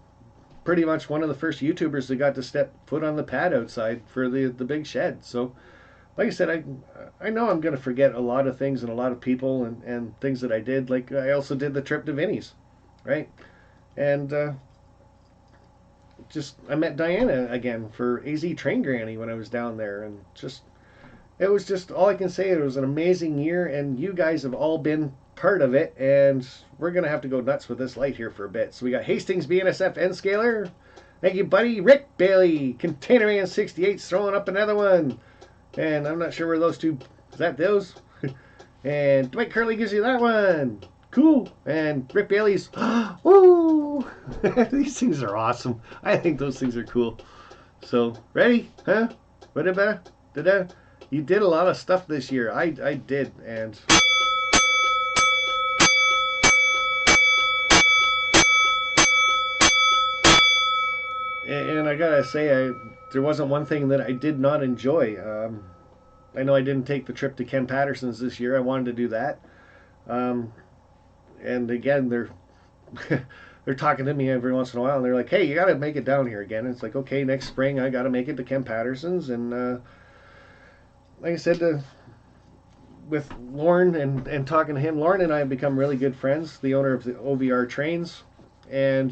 pretty much one of the first YouTubers that got to step foot on the pad outside for the big shed. So like I said, I know I'm going to forget a lot of things and a lot of people and things that I did. Like I also did the trip to Vinny's, right? And I met Diana again for AZ Train Granny when I was down there, and it was just all I can say. It was an amazing year, and you guys have all been part of it, and we're gonna have to go nuts with this light here for a bit. So we got Hastings BNSF N Scaler, thank you, buddy. Rick Bailey, Containerman 68's throwing up another one, and I'm not sure where those two, is that those? And Dwight Curley gives you that one, cool. And Rick Bailey's woo. These things are awesome. I think those things are cool. So ready, huh? Whatever. You did a lot of stuff this year. I did, and I gotta say, there wasn't one thing that I did not enjoy. I know I didn't take the trip to Ken Patterson's this year. I wanted to do that. And again, they're talking to me every once in a while, and they're like, hey, you gotta make it down here again. And it's like, okay, next spring I gotta make it to Ken Patterson's. And like I said, with Lauren and talking to him, Lauren and I have become really good friends, the owner of the OVR Trains. And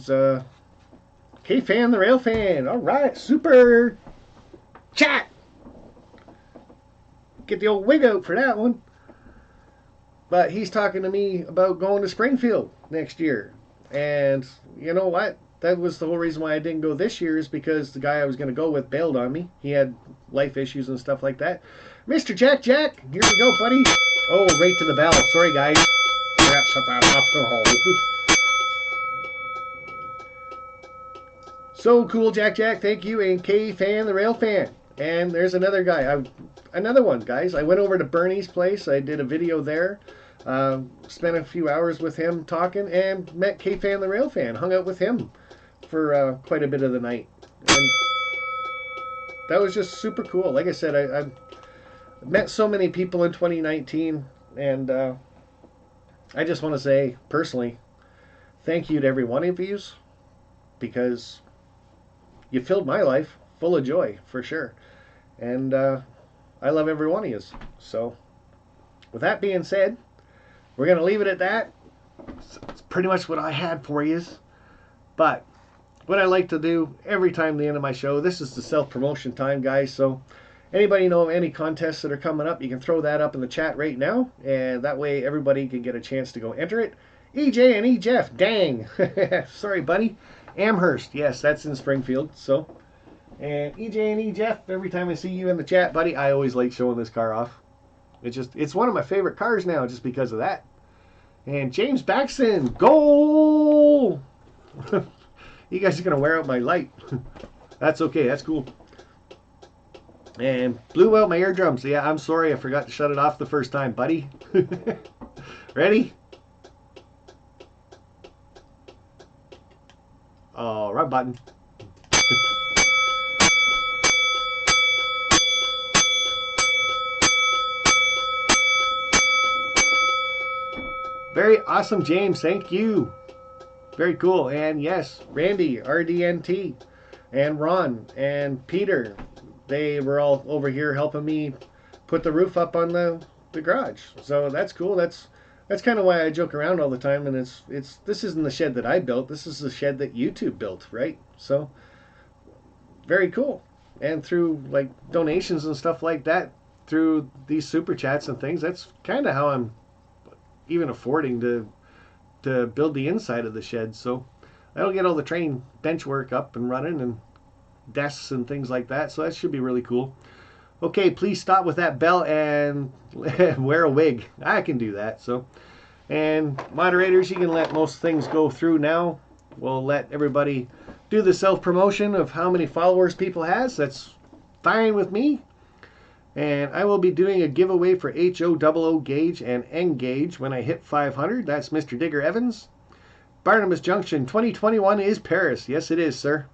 K-Fan the Rail Fan. All right, super chat. Get the old wig out for that one. But he's talking to me about going to Springfield next year. And you know what? That was the whole reason why I didn't go this year, is because the guy I was going to go with bailed on me. He had life issues and stuff like that. Mr. Jack, here we go, buddy. Oh, right to the bell. Sorry, guys. Crap, shut that off. Oh. So cool, Jack. Thank you. And K-Fan the Rail Fan. And there's another guy. Another one, guys. I went over to Bernie's place. I did a video there. Spent a few hours with him talking, and met K-Fan the Rail Fan. Hung out with him for quite a bit of the night. And that was just super cool. Like I said, I met so many people in 2019, and I just want to say, personally, thank you to every one of you, because you filled my life full of joy, for sure. And I love every one of you. So with that being said, we're going to leave it at that. It's pretty much what I had for you. But what I like to do every time the end of my show, this is the self-promotion time, guys. So anybody know of any contests that are coming up, you can throw that up in the chat right now. And that way everybody can get a chance to go enter it. EJ and E. Jeff, dang. Sorry, buddy. Amherst, yes, that's in Springfield. So, and EJ and E. Jeff, every time I see you in the chat, buddy, I always like showing this car off. It's one of my favorite cars now just because of that. And James Baxton, goal! You guys are going to wear out my light. That's okay, that's cool. And blew out my eardrums. Yeah, I'm sorry, I forgot to shut it off the first time, buddy. Ready? Oh, right button. Very awesome, James. Thank you. Very cool. And yes, Randy, RDNT, and Ron, and Peter. They were all over here helping me put the roof up on the garage. So that's cool. That's kind of why I joke around all the time. And this isn't the shed that I built. This is the shed that YouTube built, right? So very cool. And through like donations and stuff like that, through these super chats and things, that's kind of how I'm even affording to build the inside of the shed. So that'll get all the train bench work up and running and desks and things like that. So that should be really cool. Okay, please stop with that bell and wear a wig. I can do that. So, and moderators, you can let most things go through now. We'll let everybody do the self-promotion of how many followers people has. That's fine with me. And I will be doing a giveaway for HO00 gauge and N gauge when I hit 500. That's Mr. Digger Evans. Barnabas Junction 2021 is Paris. Yes, it is, sir.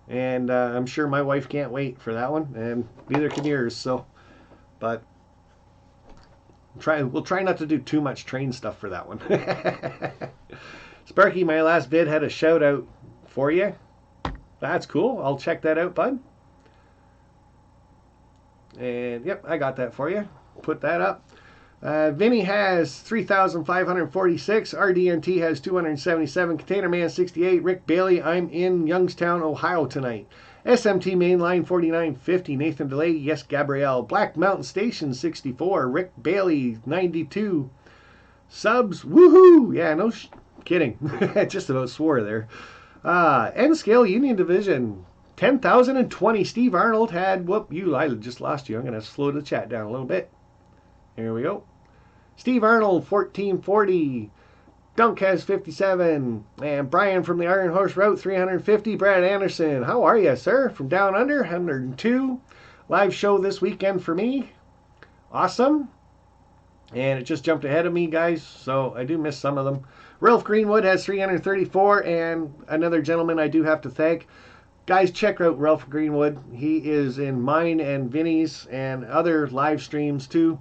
And I'm sure my wife can't wait for that one, and neither can yours. So, but we'll try not to do too much train stuff for that one. Sparky, my last vid had a shout out for you. That's cool. I'll check that out, bud. And yep, I got that for you. Put that up. Vinny has 3,546. RDNT has 277. Container Man 68. Rick Bailey, I'm in Youngstown, Ohio tonight. SMT Mainline 4950. Nathan DeLay, yes, Gabrielle. Black Mountain Station 64. Rick Bailey 92. Subs, woohoo! Yeah, no kidding. Just about swore there. N Scale Union Division 10,020. Steve Arnold had, whoop, I just lost you. I'm going to slow the chat down a little bit. Here we go. Steve Arnold, 1440. Dunk has 57. And Brian from the Iron Horse Route, 350. Brad Anderson, how are you, sir? From Down Under, 102. Live show this weekend for me. Awesome. And it just jumped ahead of me, guys, so I do miss some of them. Ralph Greenwood has 334. And another gentleman I do have to thank. Guys, check out Ralph Greenwood. He is in mine and Vinny's and other live streams too.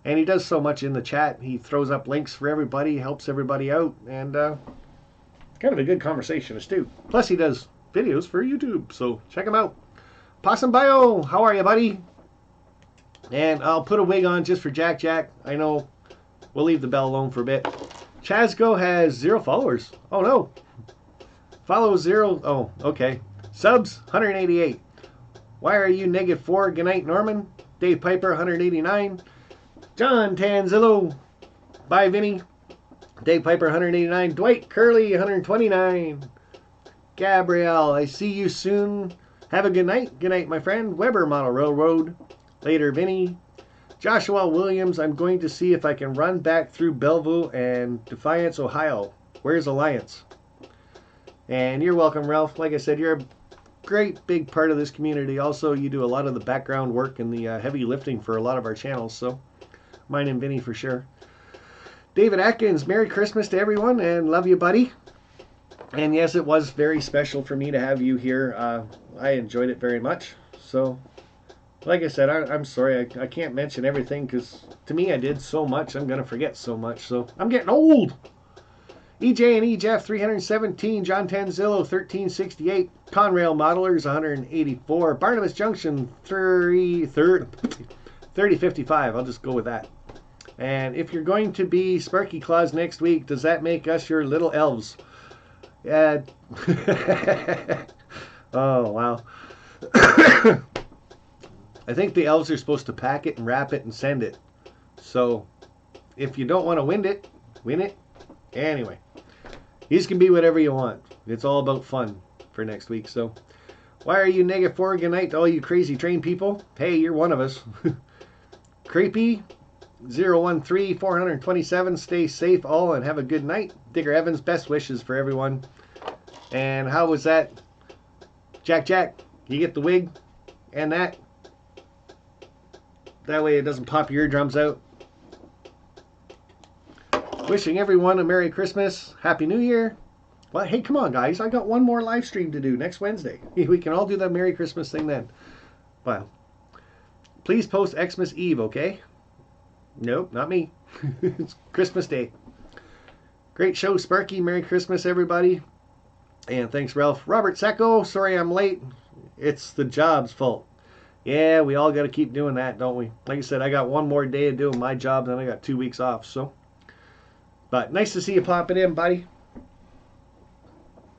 And he does so much in the chat. He throws up links for everybody, helps everybody out, and kind of a good conversationist too. Plus he does videos for YouTube, so check him out. Possum Bio, how are you, buddy? And I'll put a wig on just for Jack Jack. I know we'll leave the bell alone for a bit. Chazgo has 0 followers. Oh no. Follow 0. Oh, okay. Subs, 188. Why are you -4? Good night, Norman. Dave Piper, 189. John Tanzillo. Bye, Vinny. Dave Piper, 189. Dwight Curley, 129. Gabrielle, I see you soon. Have a good night. Good night, my friend. Weber Model Railroad. Later, Vinny. Joshua Williams, I'm going to see if I can run back through Bellevue and Defiance, Ohio. Where's Alliance? And you're welcome, Ralph. Like I said, you're a great big part of this community. Also, you do a lot of the background work and the heavy lifting for a lot of our channels. So, mine and Vinny for sure. David Atkins, Merry Christmas to everyone, and love you, buddy. And yes, it was very special for me to have you here. I enjoyed it very much. So, like I said, I'm sorry I can't mention everything because to me I did so much. I'm going to forget so much. So, I'm getting old. EJ and E. Jeff, 317. John Tanzillo, 1368. Conrail Modelers, 184. Barnabas Junction, 3055. I'll just go with that. And if you're going to be Sparky Claus next week, does that make us your little elves? Yeah. Oh, wow. I think the elves are supposed to pack it and wrap it and send it. So if you don't want to win it. Anyway, you can be whatever you want. It's all about fun for next week. So why are you -4? Good night to all you crazy train people. Hey, you're one of us. Creepy 013 427. Stay safe all and have a good night. Digger Evans, best wishes for everyone. And how was that? Jack, you get the wig and that. That way it doesn't pop your eardrums out. Wishing everyone a Merry Christmas, Happy New Year. Well, hey, come on, guys. I got one more live stream to do next Wednesday. We can all do that Merry Christmas thing then. Well, please post Xmas Eve, okay? Nope, not me. It's Christmas Day. Great show, Sparky. Merry Christmas, everybody. And thanks, Ralph. Robert Sacco, sorry I'm late. It's the job's fault. Yeah, we all got to keep doing that, don't we? Like I said, I got one more day of doing my job, then I got 2 weeks off, so. But nice to see you popping in, buddy.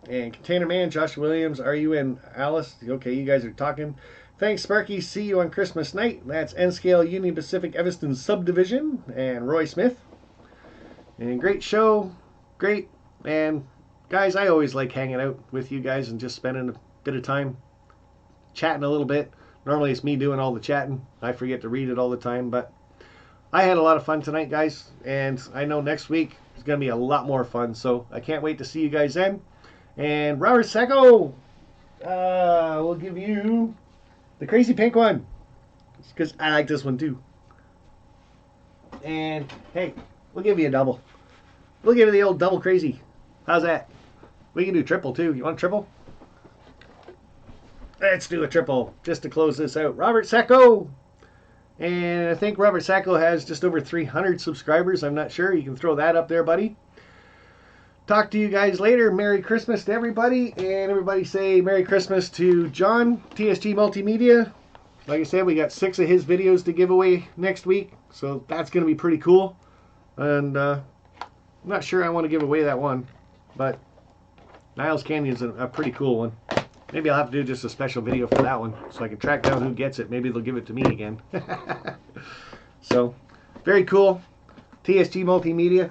And Container Man, Josh Williams, are you in Alice? Okay, you guys are talking. Thanks, Sparky. See you on Christmas night. That's N-Scale Union Pacific Evanston Subdivision and Roy Smith. And great show. Great. And guys, I always like hanging out with you guys and just spending a bit of time chatting a little bit. Normally it's me doing all the chatting. I forget to read it all the time, but I had a lot of fun tonight, guys. And I know next week is going to be a lot more fun. So I can't wait to see you guys then. And Robert Sacco, we'll give you the crazy pink one. Because I like this one too. And hey, we'll give you a double. We'll give you the old double crazy. How's that? We can do triple too. You want triple? Let's do a triple just to close this out. Robert Sacco. And I think Robert Sacco has just over 300 subscribers. I'm not sure. You can throw that up there, buddy. Talk to you guys later. Merry Christmas to everybody. And everybody say Merry Christmas to John, TSG Multimedia. Like I said, we got 6 of his videos to give away next week. So that's going to be pretty cool. And I'm not sure I want to give away that one. But Niles Canyon's a pretty cool one. Maybe I'll have to do just a special video for that one so I can track down who gets it. Maybe they'll give it to me again. So, very cool. TSG Multimedia,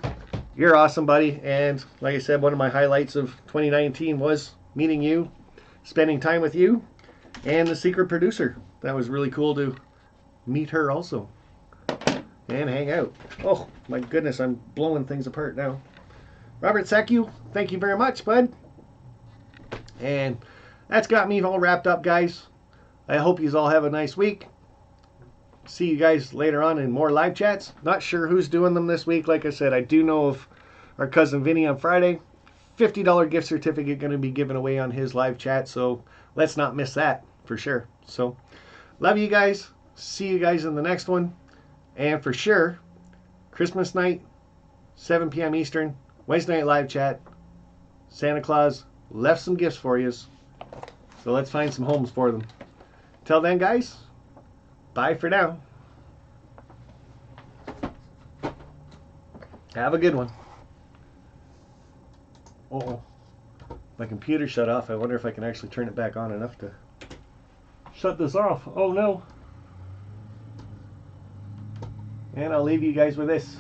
you're awesome, buddy. And like I said, one of my highlights of 2019 was meeting you, spending time with you, and the secret producer. That was really cool to meet her also and hang out. Oh, my goodness, I'm blowing things apart now. Robert Sacco, thank you very much, bud. And that's got me all wrapped up, guys. I hope you all have a nice week. See you guys later on in more live chats. Not sure who's doing them this week. Like I said, I do know of our cousin Vinny on Friday. $50 gift certificate going to be given away on his live chat. So let's not miss that for sure. So love you guys. See you guys in the next one. And for sure, Christmas night, 7 p.m. Eastern, Wednesday night live chat. Santa Claus left some gifts for you. So let's find some homes for them. Till then, guys, bye for now. Have a good one. Uh-oh. My computer shut off. I wonder if I can actually turn it back on enough to shut this off. Oh, no. And I'll leave you guys with this.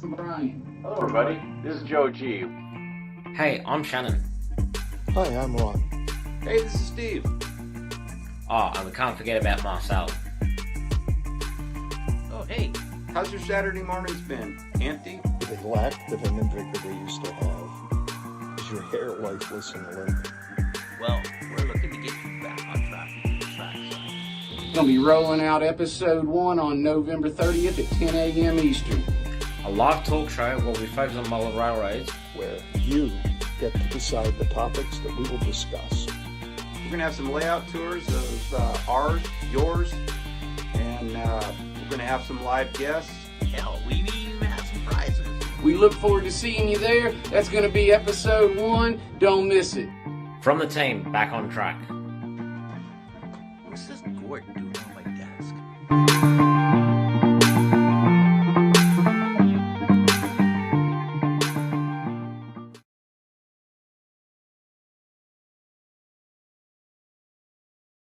Brian. Hello, everybody. This is Joe G. Hey, I'm Shannon. Hi, I'm Ron. Hey, this is Steve. Oh, and we can't forget about Marcel. Oh, hey, how's your Saturday mornings been? Empty? They lack the vim vigor they used to have. Is your hair lifeless and limp? Well, we're looking to get you back on track. Gonna be rolling out episode 1 on November 30th at 10 a.m. Eastern. A live talk show where we focus on model railroads. Where you get to decide the topics that we will discuss. We're gonna have some layout tours of ours, yours, and we're gonna have some live guests. Hell, we even have some prizes. We look forward to seeing you there. That's gonna be episode 1. Don't miss it. From the team, back on track. What's this Gort doing on my desk?